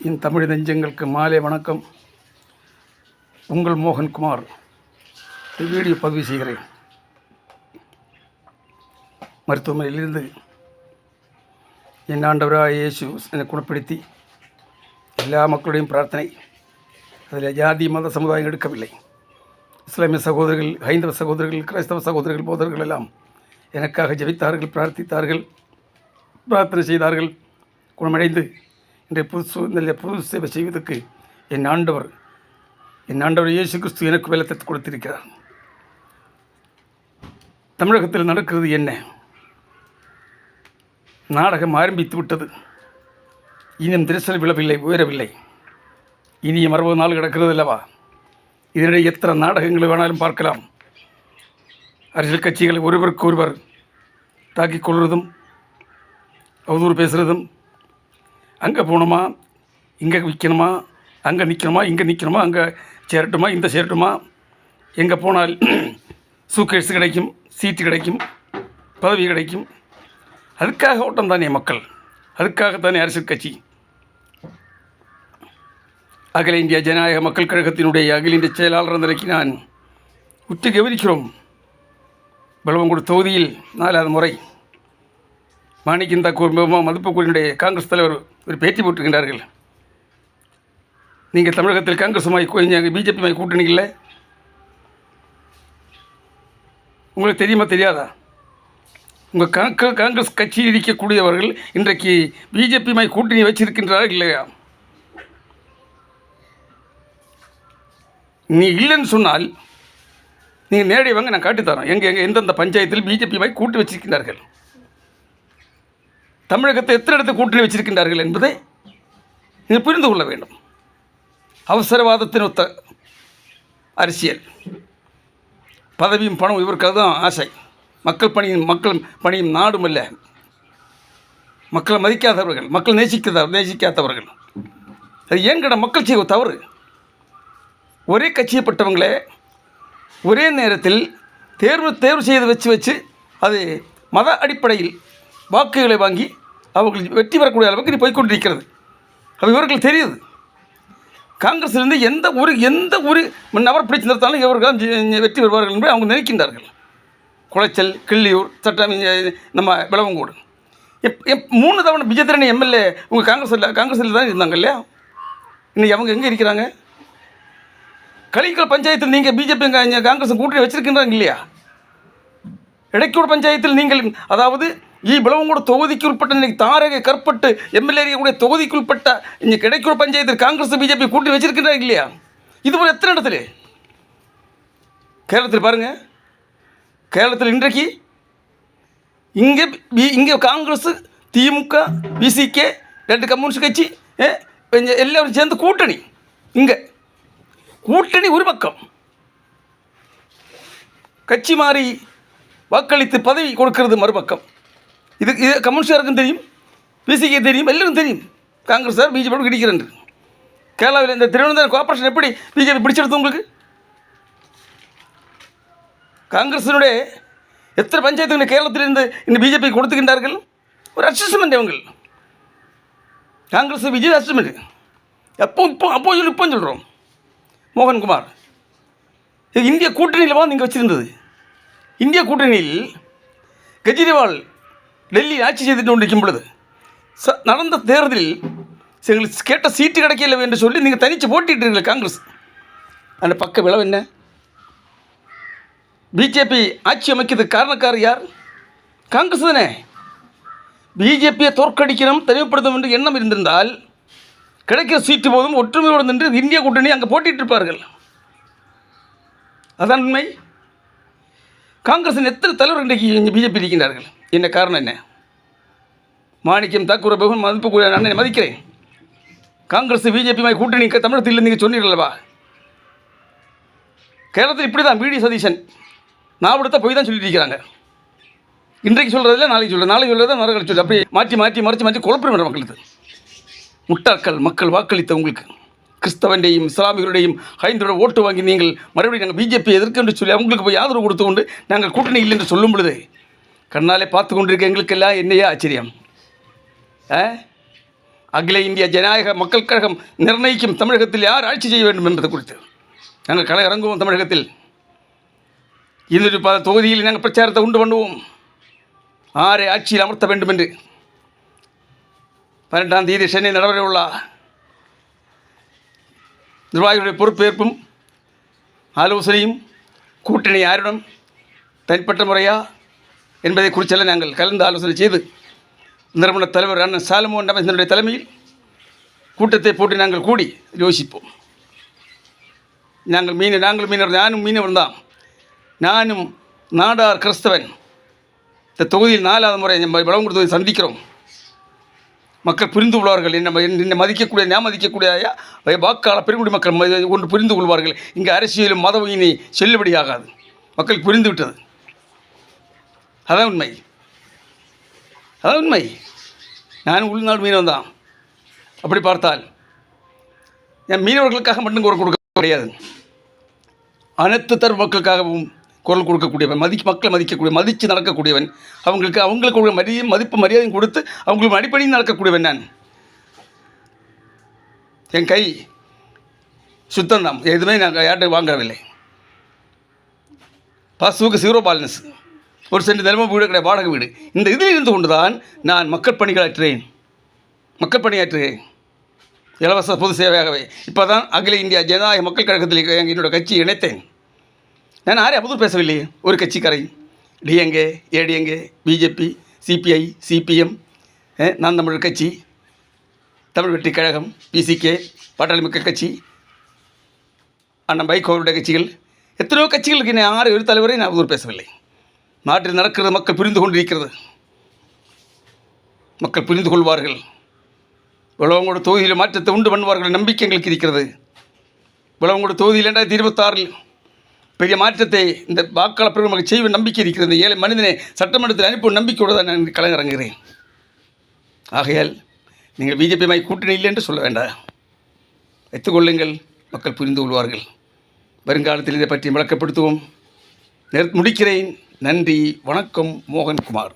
என் தமிழ் நெஞ்சங்களுக்கு மாலை வணக்கம். உங்கள் மோகன்குமார் வீடியோ பதிவு செய்கிறேன். மருத்துவமனையிலிருந்து என் ஆண்டவராக இயேசு என்னை குணப்படுத்தி எல்லா மக்களுடையும் பிரார்த்தனை. அதில் ஜாதி மத சமுதாயம் எடுக்கவில்லை. இஸ்லாமிய சகோதரர்கள், ஹைந்தவ சகோதரர்கள், கிறிஸ்தவ சகோதரர்கள், போதர்கள் எல்லாம் எனக்காக ஜெபித்தார்கள், பிரார்த்தித்தார்கள், பிரார்த்தனை செய்தார்கள். குணமடைந்து இன்றைய புது சேவை செய்வதற்கு என் ஆண்டவர் இயேசு கிறிஸ்து எனக்கு பலத்தை கொடுத்திருக்கிறார். தமிழகத்தில் நடக்கிறது என்ன? நாடகம் ஆரம்பித்து விட்டது. இன்னும் திரைசல் விழவில்லை, உயரவில்லை. இனியும் 60 நாள் கிடக்கிறது அல்லவா? இதனிடையே எத்தனை நாடகங்களை வேணாலும் பார்க்கலாம். அரசியல் கட்சிகளை ஒருவருக்கு ஒருவர் தாக்கிக் கொள்வதும், அவதூறு பேசுகிறதும், அங்கே போகணுமா, இங்கே விற்கணுமா, அங்கே நிற்கணுமா, இங்கே நிற்கணுமா, அங்கே சேரட்டுமா, இந்த சேரட்டுமா, எங்கே போனால் சூக்கேஸ் கிடைக்கும், சீட்டு கிடைக்கும், பதவி கிடைக்கும். அதுக்காக ஓட்டம் தானே மக்கள், அதுக்காகத்தானே அரசியல் கட்சி. அகில இந்திய ஜனநாயக மக்கள் கழகத்தினுடைய அகில இந்திய செயலாளர் நிலைக்கு நான் உற்று கவனிக்கிறோம். பலவங்குடி தொகுதியில் 4வது முறை மாணிக்கம் தாக்கூர் மதுப்புக்குடியினுடைய காங்கிரஸ் தலைவர் ஒரு பேட்டி போட்டிருக்கின்றார்கள். நீங்கள் தமிழகத்தில் காங்கிரஸ் பிஜேபி மாய் கூட்டணி இல்லை, உங்களுக்கு தெரியுமா தெரியாதா? உங்கள் காங்கிரஸ் கட்சியில் இருக்கக்கூடியவர்கள் இன்றைக்கு பிஜேபி மாய் கூட்டணி வச்சிருக்கின்றார்கள் இல்லையா? நீ இல்லைன்னு சொன்னால் நீங்கள் நேரடி வாங்க, நான் காட்டித்தரோம் எந்தெந்த பஞ்சாயத்தில் பிஜேபி மாய் கூட்டி வச்சிருக்கின்றார்கள். தமிழகத்தை எத்தனை இடத்தை கூட்டணி வச்சிருக்கின்றார்கள் என்பதை நீங்கள் புரிந்து கொள்ள வேண்டும். அவசரவாதத்தின் ஒத்த அரசியல், பதவியும் பணம் இவருக்கு அதுதான் ஆசை. மக்கள் பணியும் நாடும் அல்ல. மக்களை மதிக்காதவர்கள், மக்கள் நேசிக்காதவர்கள். அது ஏன் மக்கள் செய்ய தவறு. ஒரே கட்சியப்பட்டவங்களே ஒரே நேரத்தில் தேர்வு செய்து வச்சு அது மத அடிப்படையில் வாக்குகளை வாங்கி அவர்கள் வெற்றி பெறக்கூடிய அளவுக்கு நீ போய்கொண்டிருக்கிறது. அது இவர்கள் தெரியுது. காங்கிரஸிலிருந்து எந்த ஒரு நபர் பிடிச்சு நிறுத்தாலும் இவர்கள் வெற்றி பெறுவார்கள் என்று அவங்க நினைக்கின்றார்கள். குளச்சல், கிள்ளியூர், சட்டம், நம்ம விளவங்கோடு 3 தவணை விஜயதரணி எம்எல்ஏ உங்கள் காங்கிரஸில் தான் இருந்தாங்க இல்லையா? இன்னைக்கு அவங்க எங்கே இருக்கிறாங்க? களிக்கல் பஞ்சாயத்தில் நீங்கள் பிஜேபி காங்கிரஸ் கூட்டணி வச்சுருக்கின்றாங்க இல்லையா? இடைக்கூட பஞ்சாயத்தில் நீங்கள், அதாவது விளவங்கோடு தொகுதிக்கு உட்பட்ட இன்றைக்கி தாரக கற்பட்டு எம்எல்ஏ கூட தொகுதிக்கு உட்பட்ட இன்றைக்கி இடைக்கூட பஞ்சாயத்தில் காங்கிரஸ் பிஜேபி கூட்டணி வச்சிருக்கிறாங்க இல்லையா? இது போல் எத்தனை இடத்துல கேரளத்தில் பாருங்கள். கேரளத்தில் இன்றைக்கு இங்கே காங்கிரஸ், திமுக, விசிகே, 2 கம்யூனிஸ்ட் கட்சி எல்லோரும் சேர்ந்து கூட்டணி. இங்கே கூட்டணி ஒரு பக்கம், கட்சி மாறி வாக்களித்து பதவி கொடுக்கிறது மறுபக்கம். இது கம்யூனிஸ்டாருக்கும் தெரியும், பிசிகே தெரியும், எல்லோரும் தெரியும். காங்கிரஸ் சார் பிஜேபி கிடைக்கிறேன். கேரளாவில் இந்த திருவனந்தபுரம் கோஆப்ரேஷன் எப்படி பிஜேபி பிடிச்செடுத்து உங்களுக்கு? காங்கிரஸினுடைய எத்தனை பஞ்சாயத்துகள் கேரளத்திலிருந்து இந்த பிஜேபி கொடுத்துக்கின்றார்கள்? ஒரு அட்ஜஸ்ட்மெண்ட். அவங்க காங்கிரஸ் விஜய் அட்ஜஸ்ட்மெண்ட் இப்போ சொல்கிறோம். மோகன்குமார், இந்திய கூட்டணியில் நீங்கள் வச்சுருந்தது. இந்திய கூட்டணியில் கெஜ்ரிவால் டெல்லி ஆட்சி செய்துட்டு கொண்டிருக்கும் பொழுது நடந்த தேர்தலில் எங்களுக்கு கேட்ட சீட்டு கிடைக்கல என்று சொல்லி நீங்கள் தனித்து போட்டிட்டீர்கள் காங்கிரஸ். அந்த பக்க விளைவு என்ன? பிஜேபி ஆட்சி அமைக்கிறதுக்கு காரணக்காரர் யார்? காங்கிரஸ் தானே. பிஜேபியை தோற்கடிக்கணும், தெளிவுபடுத்தும் என்று எண்ணம் இருந்திருந்தால் கிடைக்கிற சீட்டு போதும் ஒற்றுமையோடு நின்று இந்திய கூட்டணி அங்கே போட்டிட்டிருப்பார்கள். அதான் உண்மை. காங்கிரஸின் எத்தனை தலைவர் இன்றைக்கு பிஜேபி இருக்கின்றார்கள்? என்ன காரணம் என்ன? மாணிக்கம் தாக்கூர் மதிப்புக்குரிய நான் மதிக்கிறேன். காங்கிரஸ் பிஜேபி கூட்டணி தமிழகத்தில் நீங்கள் சொன்னீர்களவா? கேரளத்தில் இப்படி தான் விடி சதீஷன் நான் கொடுத்த போய் தான் சொல்லிட்டு இருக்கிறாங்க. இன்றைக்கு சொல்கிறதில்ல, நாளைக்கு சொல்கிறத மறுகளை சொல்லி அப்படி மாற்றி குழப்பம் மக்களுக்கு. முட்டாக்கள் மக்கள் வாக்களித்த உங்களுக்கு கிறிஸ்தவண்டையும் இஸ்லாமியருடையும் ஹைந்தோட ஓட்டு வாங்கி நீங்கள் மறுபடியும் நாங்கள் பிஜேபி எதிர்க்கு என்று சொல்லி அவங்களுக்கு போய் ஆதரவு கொடுத்து கொண்டு நாங்கள் கூட்டணி இல்லை என்று சொல்லும் பொழுது கண்ணாலே பார்த்து கொண்டிருக்க எங்களுக்கெல்லாம் என்னையா ஆச்சரியம். அகில இந்திய ஜனநாயக மக்கள் கழகம் நிர்ணயிக்கும் தமிழகத்தில் யார் ஆட்சி செய்ய வேண்டும் என்பது குறித்து நாங்கள் கள இறங்குவோம். தமிழகத்தில் 210 தொகுதியில் நாங்கள் பிரச்சாரத்தை உண்டு பண்ணுவோம். ஆரை ஆட்சியில் அமர்த்த வேண்டும் என்று 12ஆம் தேதி சென்னை நடைபெற உள்ள நிர்வாகிகளுடைய பொறுப்பேற்பும் ஆலோசனையும் கூட்டணி யாரிடம் தனிப்பட்ட முறையா என்பதை குறித்தெல்லாம் நாங்கள் கலந்து ஆலோசனை செய்து நிறுவன தலைவர் அண்ணன் சாலமோன் ரமேசனுடைய தலைமையில் கூட்டத்தை போட்டு நாங்கள் கூடி யோசிப்போம். நாங்கள் மீனவர், நானும் மீனவர் தான். நானும் நாடார் கிறிஸ்தவன். இந்த தொகுதியில் 4வது முறை வளங்குடி தொகுதி சந்திக்கிறோம். மக்கள் புரிந்து கொள்வார்கள். என்னை மதிக்கக்கூடிய, நான் மதிக்கக்கூடிய வாக்காளர் பெருங்குடி மக்கள் ஒன்று புரிந்து கொள்வார்கள். இங்கே அரசியலும் மதம் இனி செல்லுபடியாகாது. மக்கள் புரிந்து விட்டது. அதான் உண்மை. நான் உள்நாடு மீனவன் தான். அப்படி பார்த்தால் என் மீனவர்களுக்காக மட்டும் குரல் கொடுக்க கிடையாது. அனைத்து தரப்பு மக்களுக்காகவும் குரல் கொடுக்கக்கூடியவன், மக்களை மதிக்கக்கூடிய, மதித்து நடக்கக்கூடியவன், அவங்களுக்கு மதிப்பு மரியாதையும் கொடுத்து அவங்களுக்கு அடிப்படையும் நடக்கக்கூடியவன். நான் என் கை சுத்தம்தான். எதுவுமே நாங்கள் யார்கிட்ட வாங்கவில்லை. பாசுக்கு 0 பேலன்ஸ். ஒரு சென்ட் நிலம வீடு கிடையாது, வாடகை வீடு. இந்த இதில் இருந்து கொண்டு தான் நான் மக்கள் பணியாற்றுகிறேன் இலவச பொது சேவையாகவே. இப்போ தான் அகில இந்திய ஜனநாயக மக்கள் கழகத்தில் என்னோட கட்சி இணைத்தேன். நான் யாரையும் அவதூறு பேசவில்லை. ஒரு கட்சிக்காரை DMK, ADMK, BJP, CPI, CPM, Naam Tamilar கட்சி, தமிழ் வெற்றி கழகம், பிசிகே, பாட்டாளி மக்கள் கட்சி, அண்ணன் வைகோவுடைய கட்சிகள், எத்தனையோ கட்சிகளுக்கு யாரும் ஒரு தலைவரை நான் அவதூறு பேசவில்லை. நாட்டில் நடக்கிறது மக்கள் புரிந்து கொண்டிருக்கிறது. மக்கள் புரிந்து கொள்வார்கள். விளவங்கோடு தொகுதியில் மாற்றத்தை உண்டு பண்ணுவார்கள் நம்பிக்கை எங்களுக்கு இருக்கிறது. விளவங்கோடு தொகுதியில் 2026 பெரிய மாற்றத்தை இந்த வாக்காளர் பெருமக்கள் செய்வ நம்பிக்கை இருக்கிறது. ஏழை மனிதனை சட்டமன்றத்தில் அனுப்பும் நம்பிக்கையோடு தான் நான் களமிறங்குகிறேன். ஆகையால் நீங்கள் பிஜேபி கூட்டணி இல்லை என்று சொல்ல வேண்டாம். வைத்துக்கொள்ளுங்கள். மக்கள் புரிந்து கொள்வார்கள். வருங்காலத்தில் இதை பற்றி விளக்கப்படுத்துவோம். முடிக்கிறேன். நன்றி. வணக்கம். மோகன்குமார்.